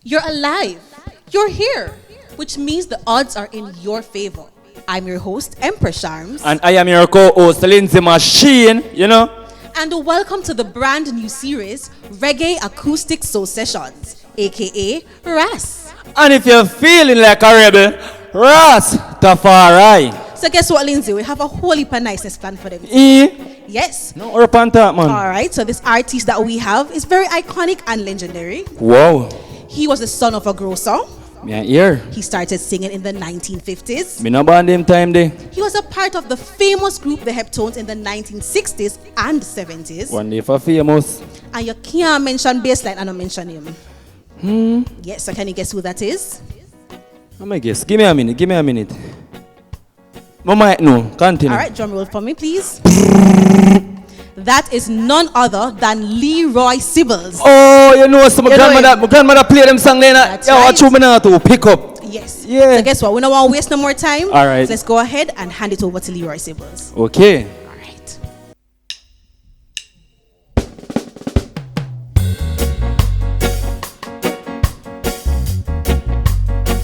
You're alive. You're here. Which means the odds are in your favor. I'm your host, Empress Charms. And I am your co-host, Lindsay Machine, And welcome to the brand new series, Reggae Acoustic Soul Sessions, aka R.A.S.S. And if you're feeling like a rebel, R.A.S. Tafari. So guess what, Lindsay? We have a whole heap of niceness planned for them. Yes. No, or panta, man. Alright, so this artist that we have is very iconic and legendary. Wow. He was the son of a grocer. Yeah, here. He started singing in the 1950s. Me no band him time day. He was a part of the famous group the Heptones in the 1960s and 70s. One day for famous. And you can't mention Bassline and not mention him. Yes, so can you guess who that is? I'm a guess. Give me a minute. Mama, no, continue. Alright, drum roll for me, please. That is none other than Leroy Sibbles. Oh, my grandmother played them song then. That's Yeah, right. what you to pick up? Yes. Yeah. So guess what? We don't want to waste no more time. Alright. So let's go ahead and hand it over to Leroy Sibbles. Okay. Alright.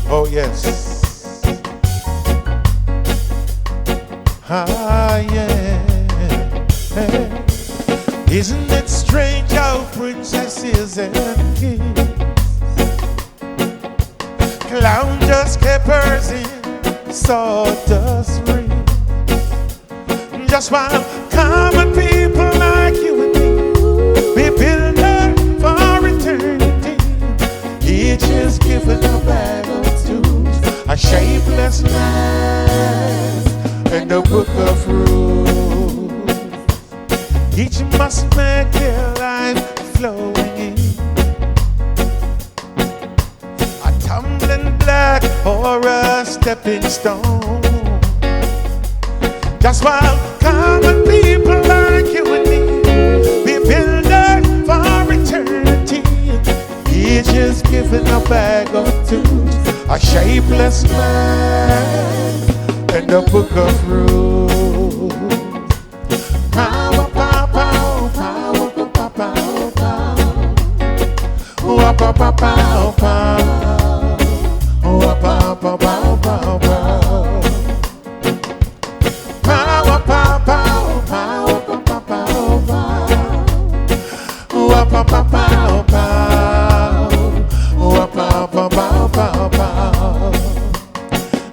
Oh yes. Ah yeah. Hey. Isn't it strange how princesses and kings clown just kept hers in sawdust ring, just while common people like you and me, we build her for eternity. Each is given a bag of tools, a shapeless man, and a book of rules. Each must make their life flowing in a tumbling block or a stepping stone, just while common people like you and me, we build her for eternity. Each is given a bag of tools, a shapeless man, and a book of rules. Power, power, power, power, power, power, power, power, power, power,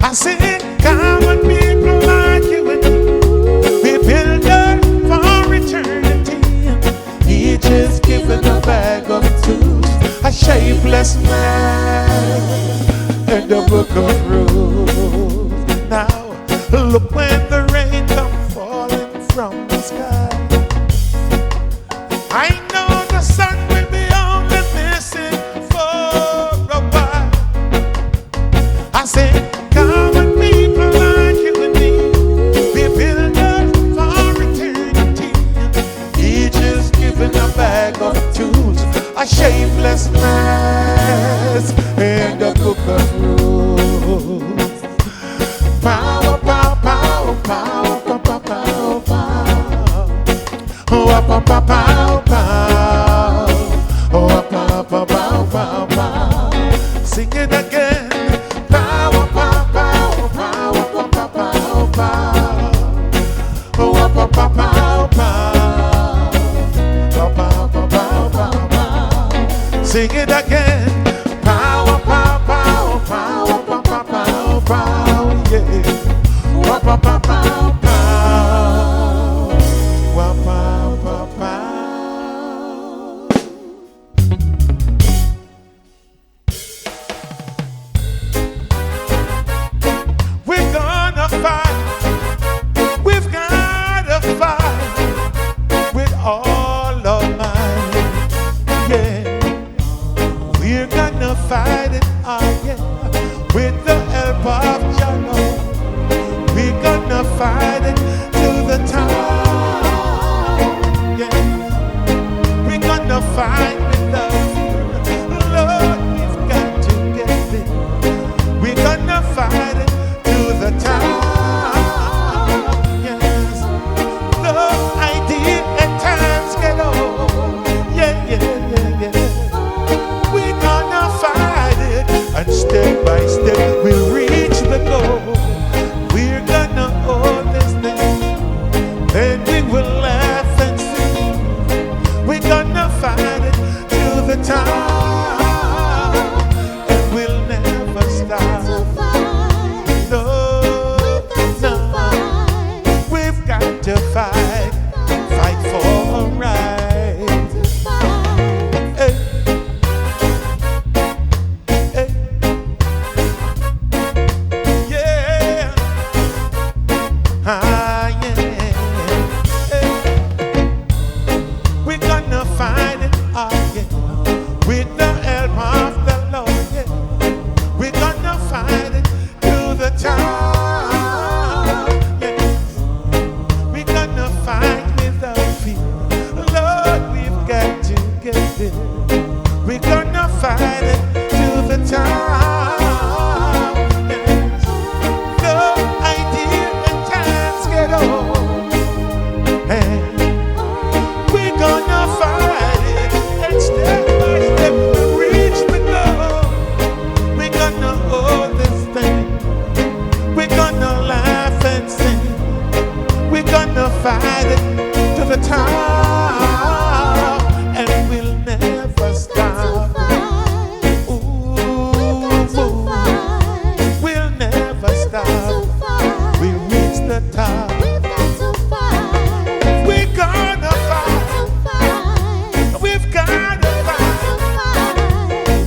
I say, common people like you and me, we build her for eternity. Each is given a bag of tools, a shapeless man, and a book of rules. Now, look when the rain comes falling from the sky. I know the sun will be only missing for a while. I say, common people like you and me, we build her for eternity. Each is given a bag of tools, a shapeless mask, and a book of rules. Power, power, power, power, power, power, power, power, power, power, power, power, power, power. Sing it again. Power, power, power, power, power, power, power, power, power, power, power. Sing it again. Power, power, power, power, power, power, power, yeah. Power, power, power, power, power, power, power. We're gonna fight. We've gotta fight with all our might. Yeah, we're gonna fight it again with the help of Jah. We're gonna fight it till the time. Yeah, we're gonna fight with the Lord. We've got to get it. We're gonna fight it till the time. Yes, the idea at times get old. Yeah, yeah, yeah, yeah. We're gonna fight. Ah, yeah. We're gonna fight it, oh yeah, with the help of the Lord, yeah. We're gonna fight it to the top, yeah. We're gonna fight without fear, Lord, we've got to get there. We're gonna fight it to the top, yeah. Though idea and times get old, and we're gonna fight it, and step by step reach the goal. We're gonna hold this thing. We're gonna laugh and sing. We're gonna fight it to the top, and we'll never stop. Ooh, we'll never stop. We reach the top. We're gonna fight. We've gotta fight.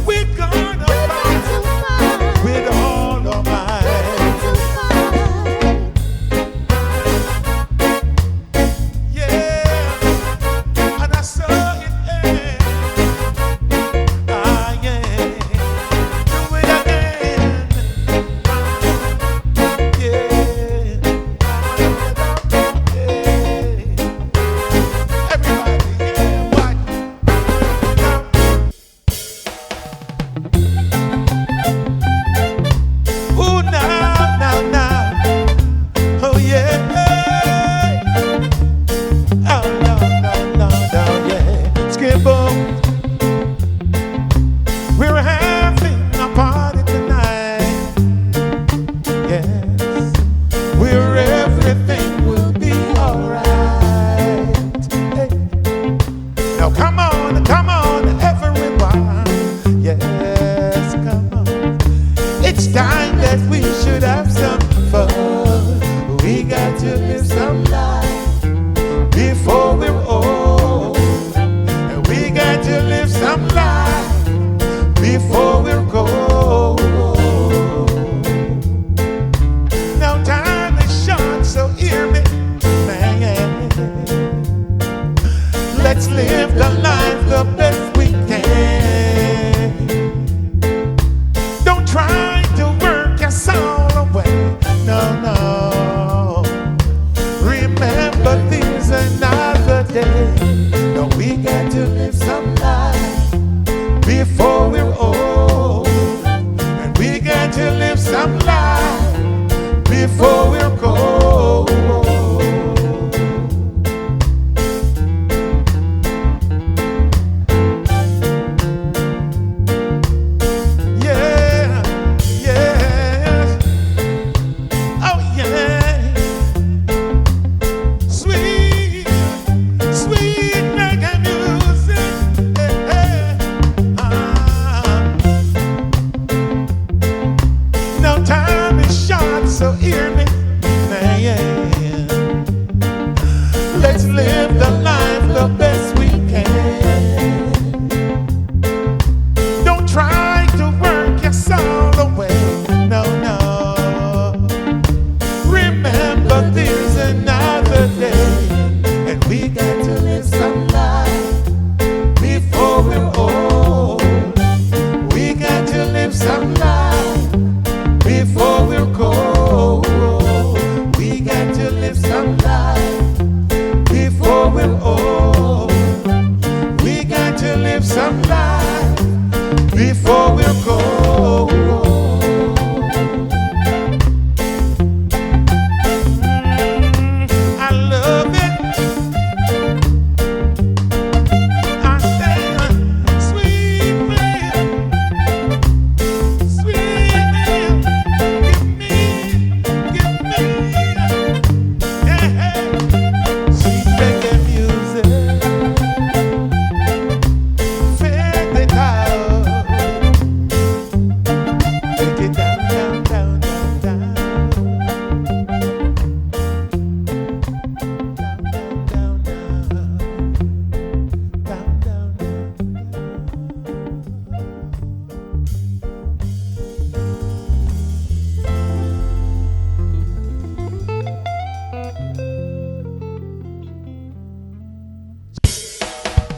We're gonna fight with all of might. Yeah, and I saw it end. Ah, yeah, do it again. Yeah, everybody, yeah, what? Ooh, now, oh yeah, oh no, yeah, skip-boom. We're having a party tonight, yes, where everything will be alright. Hey. Now come on, everyone, yes, come on. It's time that we should have some fun. We got to live some life before we're old. And we got to live some life before we're old. Now time is short, so hear me, man. Let's live the life the best we can. Don't try to work us all away. No. Remember, there's another day. No, we got to live some life before we're old. And we got to live some life before we're old. So hear me, man. Let's live the life the best we can. Don't try to work your soul away. No. Remember, there's another day, and we got to live some life before we're old. We got to live some life before we're cold. We got to live some life before we're old. We got to live some life before we're cold.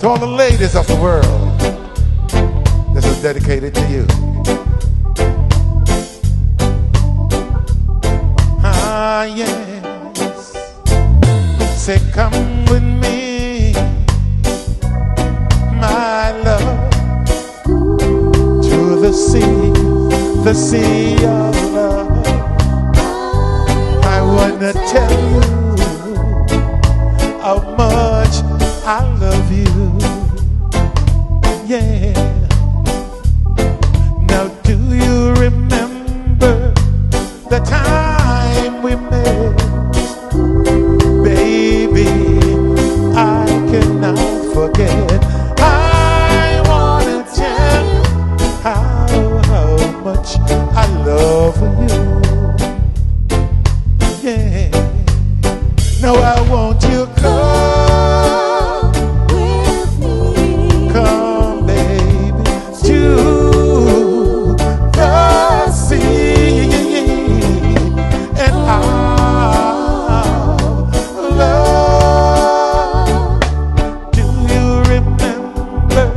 To all the ladies of the world, this is dedicated to you. Ah, yes. Say, come with me, my love, to the sea of love. I wanna tell you how much I love you. Yeah. Now do you remember the time we met? Baby, I cannot forget. I wanna tell you how much I love you. Yeah. Now I want you come with me. Come, baby, to the sea, and our love. Do you remember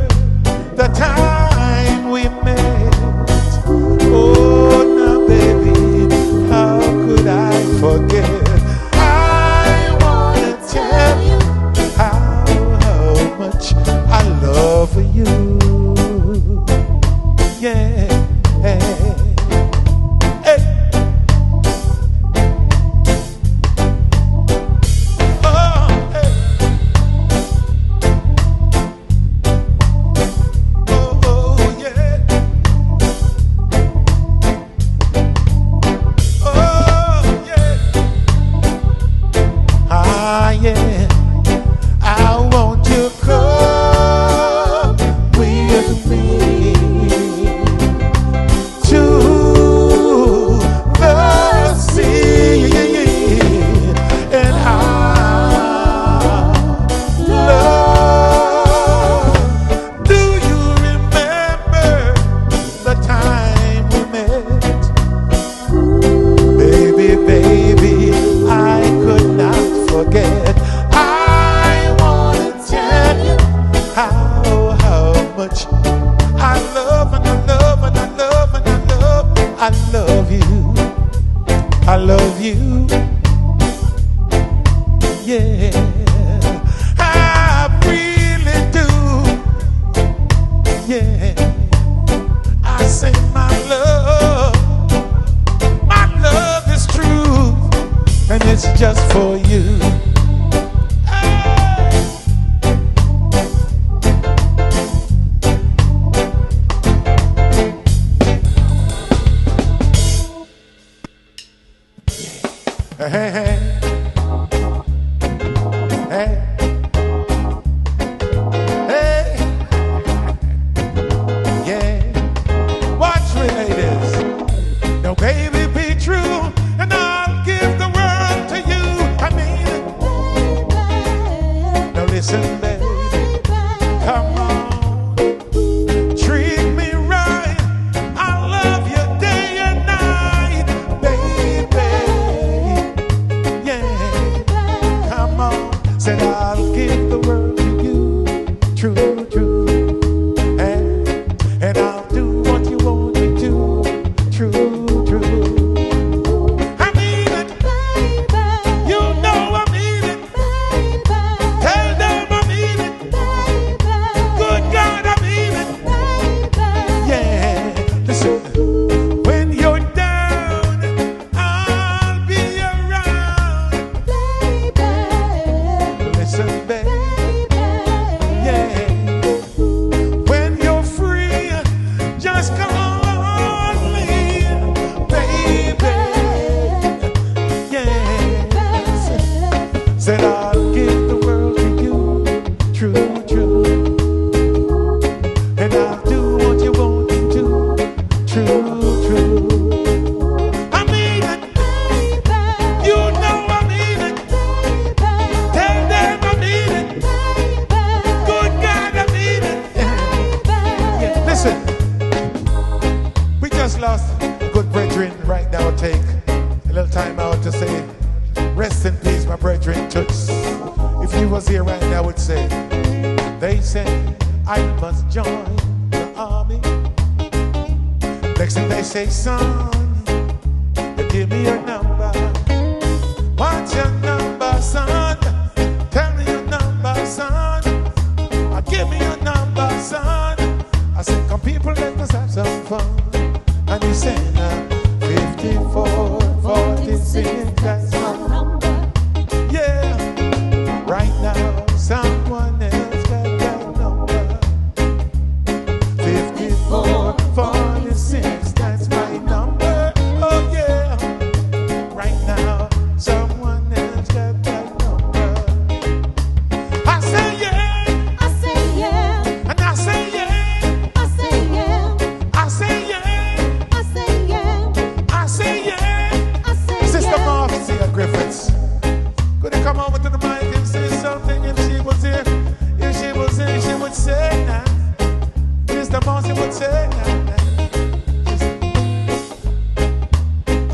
the time we met? Oh, now, baby, how could I forget? I love you, yeah. Hey. Oh, hey. Oh, yeah. Oh, yeah. Ah, yeah. I want you come with me to the sea, and our love. Do you remember the time we met? Baby, baby, I could not forget. How much I love and I love and I love and I love. I love you. I love you. Yeah, I really do. Yeah, I say my love is true, and it's just for you. Hey, hey, hey, hey, yeah. Watch me, ladies. Now, baby, be true, and I'll give the world to you. I mean it. Now, listen, baby. Come on. Treat me right. I love you day and night, baby. Said I'll give the world to you, true, true, and I'll do what you want me to, true, true. I mean it, baby. You know I mean it, baby. Tell them I mean it, baby. Good God, I mean it, baby. Yeah, listen. When you're down, I'll be around, baby. Listen, baby, yeah. When you're free, just call me, baby, yes. Said I'll give the world to you, true, true, and I'll do what you want me to, true, true. I mean it, baby. You know I mean it, baby. Tell them I mean it, baby. Good God, I mean it, baby. Yeah. Listen, we just lost a good brethren. Right now, take a little time out to say, rest in peace, my brethren, Toots. If he was here right now, I would say, They say I must join the army. Next thing they say, son, you give me your number. What's your number, son? Tell me your number, son. Give me your number, son. I said, come people, let us have some fun. And he said, 54, 46, that's my number. Yeah, right now, someone else got that number. 54, 46, that's my number. Oh yeah, right now, someone else got that number. I say yeah, I say yeah, and I say yeah, I say yeah, I say yeah, I say yeah, I say yeah, I say yeah. Sister Marcia Griffiths, could you come over to the mic and say something? If she was here, if she was here, she would say that. Sister Marcia would say that.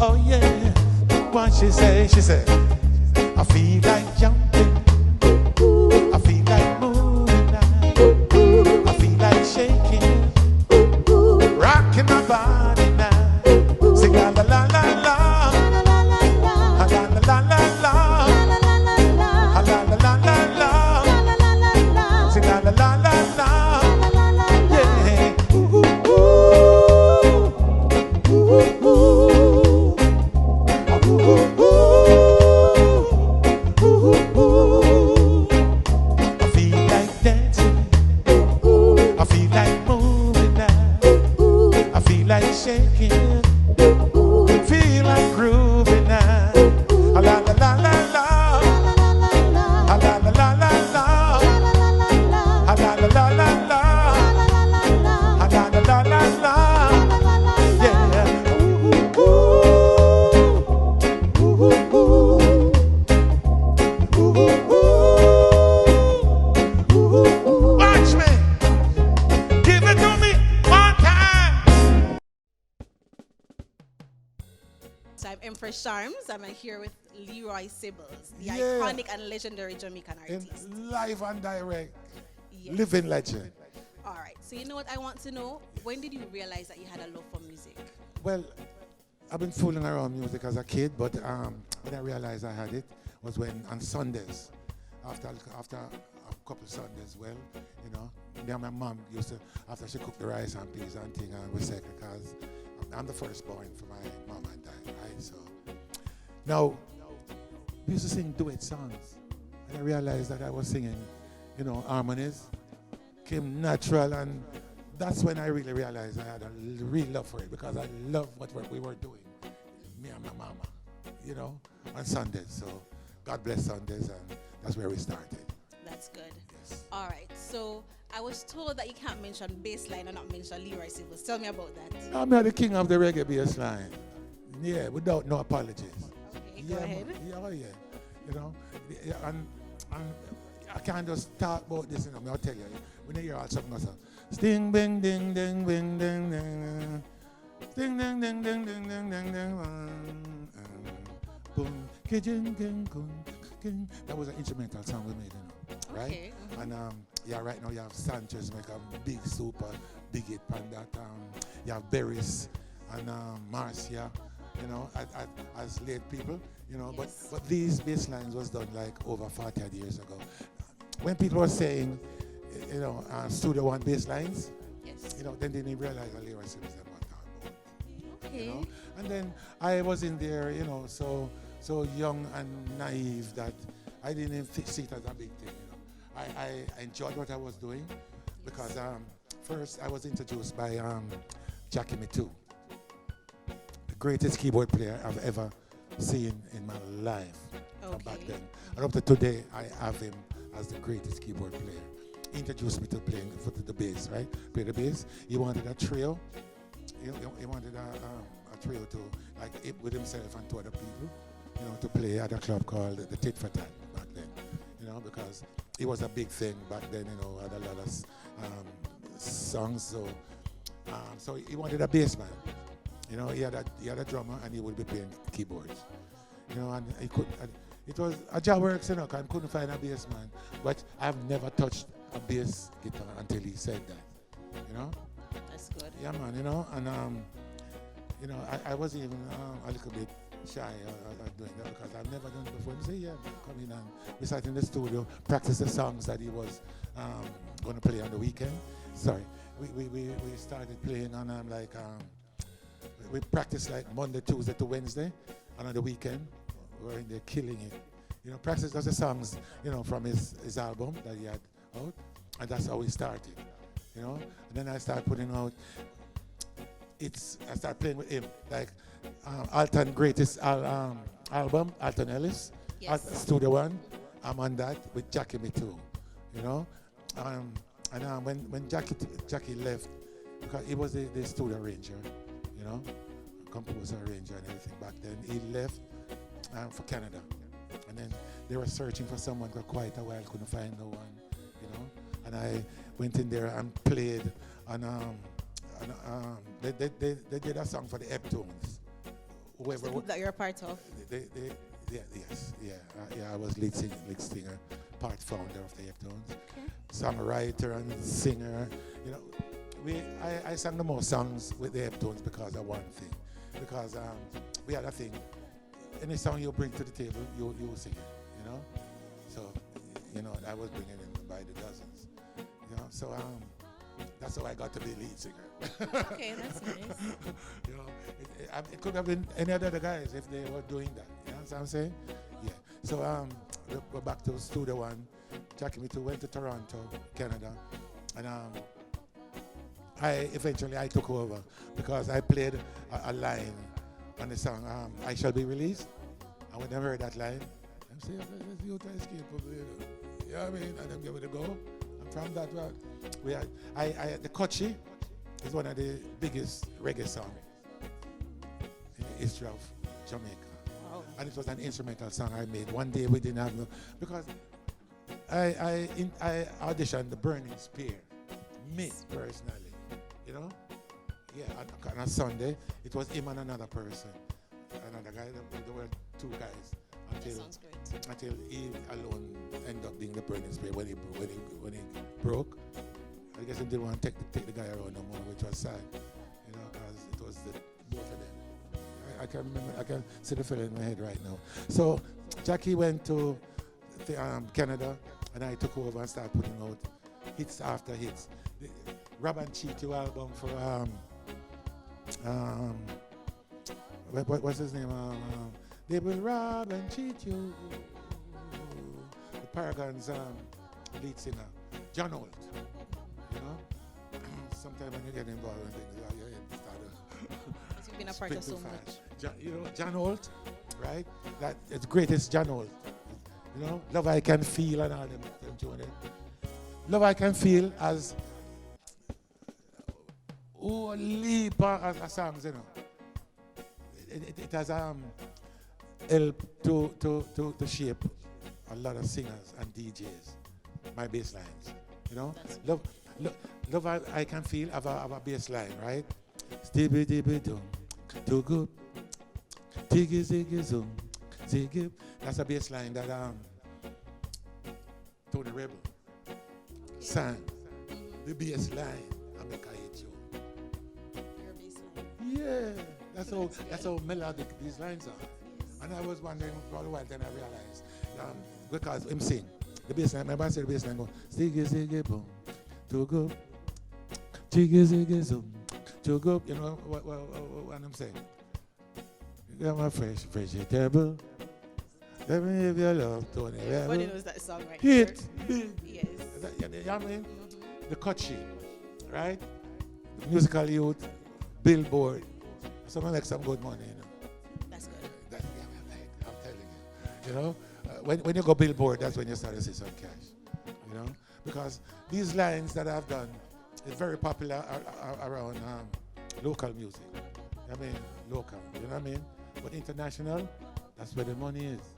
Oh yeah, what she say? She said, I feel like jumping, I feel like moving now, I feel like shaking, rocking my body now. Sing la la la la la, la la la la la, la la la la, sing la la la la, yeah. Ooh, ooh, ooh, ooh, ooh. I feel like dancing, I feel like moving now, I feel like shaking, feel like grooving now. La la la la la, la la la la la, la la la la la, la la la la la, yeah. Ooh, ooh, ooh, ooh. Watch me, give it to me one time. So I'm Empress Charms. I'm here with Leroy Sibbles, the Yeah. iconic and legendary Jamaican In artist. live and direct, Yes. living legend. All right. So you know what I want to know? When did you realize that you had a love for music? Well, I've been fooling around music as a kid, but when I realized I had it was when on Sundays, after a couple Sundays, well, you know, me and my mom used to, after she cooked the rice and peas and thing, and we say, because I'm the firstborn for my mom and dad, right? So now we used to sing duet songs, and I realized that I was singing, you know, harmonies, came natural, and that's when I really realized I had a real love for it, because I love what we were doing, me and my mama, you know, on Sundays. So God bless Sundays, and that's where we started. That's good. Yes. All right. So I was told that you can't mention bassline and not mention Leroy Sibbles. Tell me about that. I'm not the king of the reggae bass line. Yeah, without no apologies. Okay, go ahead. Yeah, oh yeah. You know, and I can't just talk about this, you know, I'll tell you. When you hear all something else, sting, bing, ding, ding, bing, ding, ding, ding, ding, ding, ding, ding, ding, ding, ding, boom, kijing, ging, gung, ging. That was an instrumental song we made, you know, right? Okay. And yeah, right now you have Sanchez make a big super big hit on that. You have Berries and Marcia, you know, as late people, you know. Yes. But these bass lines was done like over 40 years ago. When people were saying, you know, Studio One bass lines, Yes. you know, then they didn't realize that Leroy Sibbles them what talking about. Okay. You know? And then I was in there, you know, so young and naive that I didn't even see it as a big thing, you know. I enjoyed what I was doing because first I was introduced by Jackie Mitu, the greatest keyboard player I've ever seen in my life. From back Okay. then. And up to today, I have him as the greatest keyboard player. He introduced me to playing the bass, right? Play the bass. He wanted a trio. He wanted a trio to, like, with himself and two other people, you know, to play at a club called the Tit for Tat back then, you know, because it was a big thing back then, you know, had a lot of songs. So he wanted a bass man. You know, he had a drummer and he would be playing keyboards. You know, and he could. It was a job works, you know, 'cause I couldn't find a bass man. But I've never touched a bass guitar until he said that, you know. That's good. Yeah, man, you know, and you know, I was even a little bit shy doing that because I've never done it before. He said, yeah, come in and we sat in the studio, practice the songs that he was going to play on the weekend. Sorry, we started playing on we practiced like Monday, Tuesday to Wednesday, and on the weekend we're in there killing it. You know, practice does the songs, you know, from his album that he had out, and that's how we started. You know, and then I started putting out. I started playing with him like Alton greatest album, Alton Ellis, Yes. Studio One. I'm on that with Jackie Me Too. You know, and when Jackie left, because he was the studio arranger, you know, composer, arranger, and everything back then. He left for Canada, and then they were searching for someone for quite a while, couldn't find no one, you know. And I went in there and played on they did a song for the Eptones. Whoever The group that you're a part of. I was lead singer, part founder of the Eptones, songwriter and singer. You know, I sang the most songs with the Eptones because of one thing, because we had a thing. Any song you bring to the table, you sing it. You know, so you know I was bringing in by the dozens. You know, so that's how I got to be lead singer. Okay, that's nice. You know, it could have been any other guys if they were doing that. You know what I'm saying? Yeah. So we're back to Studio One. Jackie Me Too went to Toronto, Canada, and I took over because I played a line on the song "I Shall Be Released," and when they heard that line, I'm saying, "Let's you to escape over here." You know what I mean? And then give it a go. And from that, we had the Kochi is one of the biggest reggae songs in the history of Jamaica. Wow. And it was an instrumental song I made. One day we didn't have no, because I auditioned the Burning Spear, me personally, you know? Yeah, on a Sunday, it was him and another person. Another guy, there were two guys until he alone ended up being the Burning Spear when he broke. I guess he didn't want to take the guy around no more, which was sad, you know, because it was both of them. I can remember, I can see the feeling in my head right now. So Jackie went to Canada, and I took over and started putting out hits after hits. The Rob and Cheat You album for what's his name? They will rob and cheat you. The Paragons lead singer, John Holt. You know, sometimes when you get involved in things, your head starts. You've been a part of so much. You know, John Holt, right? That it's greatest John Holt. You know, Love I Can Feel and all them tune them. Love I Can Feel as a leap of songs, you know. It has helped to shape a lot of singers and DJs, my bass lines. You know, Love I Can Feel have a bass line, right? Stibby dibby dum, too good. Tiggy ziggy zoom, ziggy. That's a bass line that Tony Rebel sang. The bass line, I make a hit you. Yeah, that's how melodic these lines are. And I was wondering for a while, then I realized because him sing the bass line. Remember I said the bass line go ziggy ziggy boom, too good. Tiggy ziggy zoom, too good. You know what I'm saying? You got my fresh vegetable. Let me give your love, Tony. Everybody knows that song, right? Hit big. Yes. You know what I mean? The cut sheet, right? The musical youth, Billboard. Someone like some good money, you know. That's good. I'm telling you. You know, when you go Billboard, that's when you start to see some cash. You know, because these lines that I've done is very popular around local music. I mean, local. You know what I mean? But international, that's where the money is.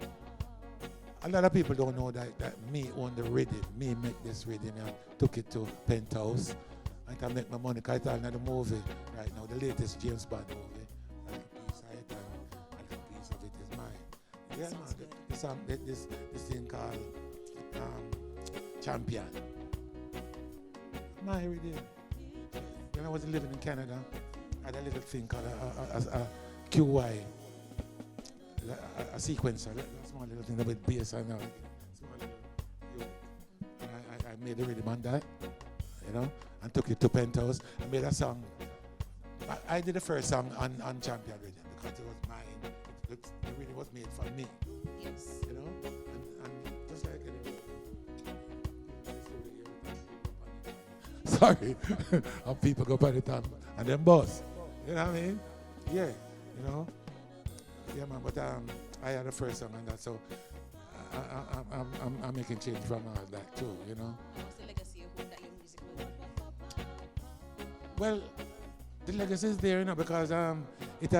A lot of people don't know that me own the rhythm. Me make this rhythm and took it to Penthouse. I can make my money because it's another movie right now, the latest James Bond movie. Like a piece of it and a piece of it is mine. Yeah, man. This thing called Champion. my idea. When I was living in Canada, I had a little thing called a QY, a sequencer, a small little thing with bass and small little unit. And I made the rhythm on that, and took it to Penthouse. I made a song. I did the first song on Champion Rhythm because it was mine. It really was made for me. Yes. And just like sorry, and people go by the time and then boss. You know what I mean? Yeah, Yeah, man, but I had the first song on that, so I'm making change from all that too, What's the legacy of that your music will? Well, the legacy is there, because it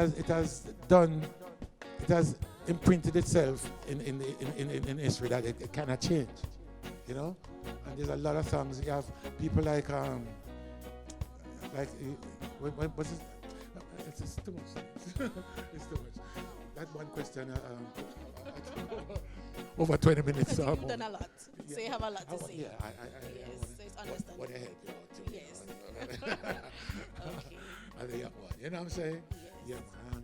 has imprinted itself in history that it cannot change, And there's a lot of songs. You have people like what's this? It's too much. It's too much. That one question. Over 20 minutes. You've done a lot, so you have a lot to say. Yeah, yes, so it's understandable. What I help you out too. Yes. Okay. And the young one, you know what I'm saying? Yes. Yeah, man.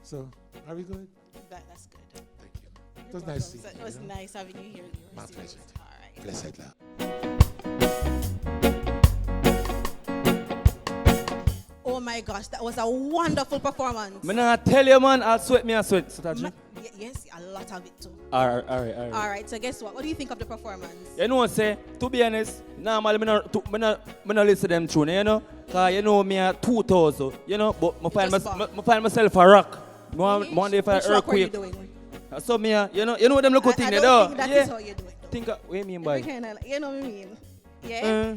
So, are we good? That's good. Thank you. It was nice seeing you. It was nice having you here. My pleasure. All right. Blessed love. Oh my gosh, that was a wonderful performance. I tell you, man, I'll sweat. Yes, a lot of it too. All right. All right, so guess what? What do you think of the performance? Say, to be honest, normally I don't listen to them tune, because me are 2000, but I find myself a rock. One day if I earthquake. So me, you know what them look thing they do? I don't think that is how you do it. Think what do you mean by? You know what I mean? Yeah?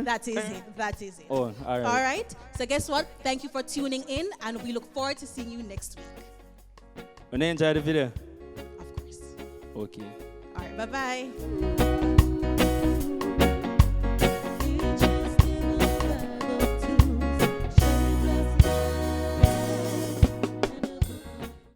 That is it. That is it. Oh, all right. All right. So guess what? Thank you for tuning in, and we look forward to seeing you next week. When you enjoy the video? Of course. Okay. All right. Bye-bye.